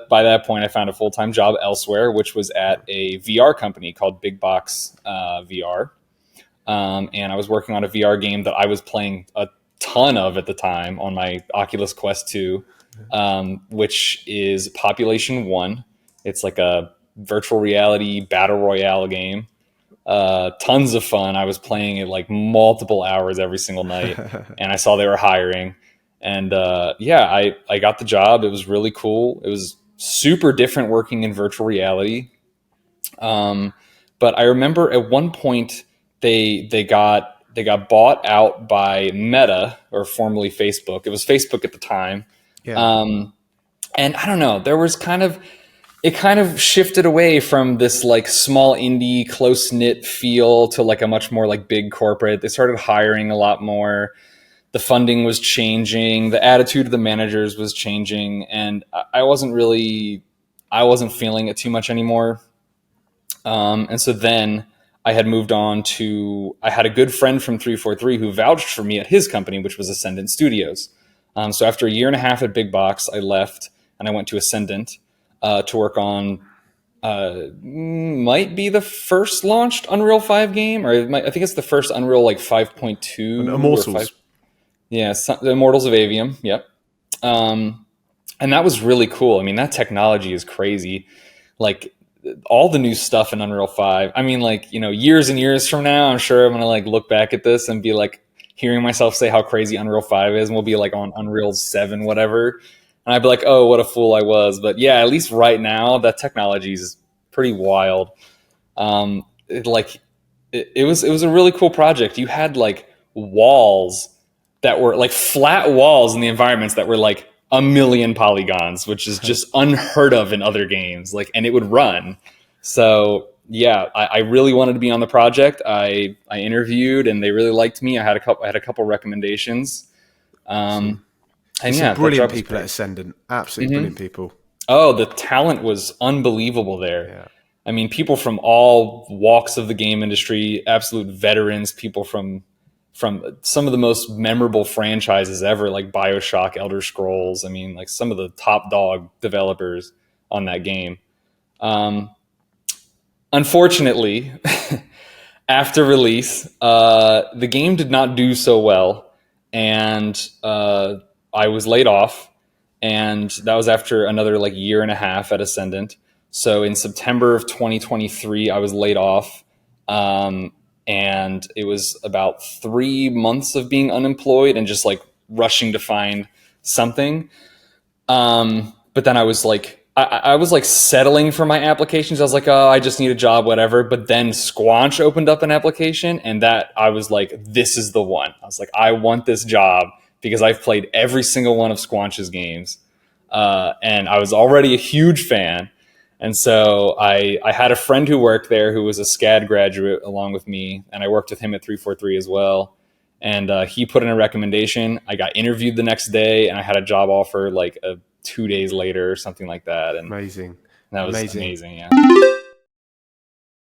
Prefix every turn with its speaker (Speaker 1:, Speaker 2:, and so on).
Speaker 1: by that point, I found a full-time job elsewhere, which was at a VR company called Big Box VR. And I was working on a VR game that I was playing a ton of at the time on my Oculus Quest 2, which is Population 1. It's like a virtual reality battle royale game. Tons of fun. I was playing it like multiple hours every single night, and I saw they were hiring. And I got the job. It was really cool. It was super different working in virtual reality. But I remember at one point they got bought out by Meta, or formerly Facebook. It was Facebook at the time.
Speaker 2: Yeah.
Speaker 1: And I don't know, it kind of shifted away from this like small indie close knit feel to like a much more like big corporate. They started hiring a lot more. The funding was changing. The attitude of the managers was changing. And I wasn't feeling it too much anymore. And so then I had moved on I had a good friend from 343 who vouched for me at his company, which was Ascendant Studios. So after a year and a half at Big Box, I left and I went to Ascendant to work on might be the first launched Unreal 5 game, or I think it's the first Unreal like 5.2.
Speaker 2: Immortals.
Speaker 1: The Immortals of Avium. Yep. And that was really cool. I mean, that technology is crazy. Like all the new stuff in Unreal 5. I mean, like, years and years from now, I'm sure I'm going to like look back at this and be like hearing myself say how crazy Unreal 5 is, and we'll be like on Unreal 7, whatever. And I'd be like, oh, what a fool I was. But yeah, at least right now, that technology is pretty wild. It was a really cool project. You had like walls that were like flat walls in the environments that were like a million polygons, which is just unheard of in other games. Like, and it would run. So yeah, I really wanted to be on the project. I interviewed and they really liked me. I had a couple recommendations. And yeah,
Speaker 2: brilliant people at Ascendant. Absolutely brilliant people.
Speaker 1: Oh, the talent was unbelievable there.
Speaker 2: Yeah.
Speaker 1: I mean, people from all walks of the game industry, absolute veterans, people from some of the most memorable franchises ever, like BioShock, Elder Scrolls. I mean, like some of the top dog developers on that game. Unfortunately, after release, the game did not do so well, and I was laid off, and that was after another like year and a half at Ascendant. So in September of 2023, I was laid off, and it was about 3 months of being unemployed and just like rushing to find something. But then I was like, I was like settling for my applications. I was like, oh, I just need a job, whatever. But then Squanch opened up an application, and that I was like, this is the one. I was like, I want this job because I've played every single one of Squanch's games. And I was already a huge fan. And so I had a friend who worked there who was a SCAD graduate along with me, and I worked with him at 343 as well. And he put in a recommendation. I got interviewed the next day, and I had a job offer like 2 days later or something like that. And
Speaker 2: amazing.
Speaker 1: That was amazing, yeah.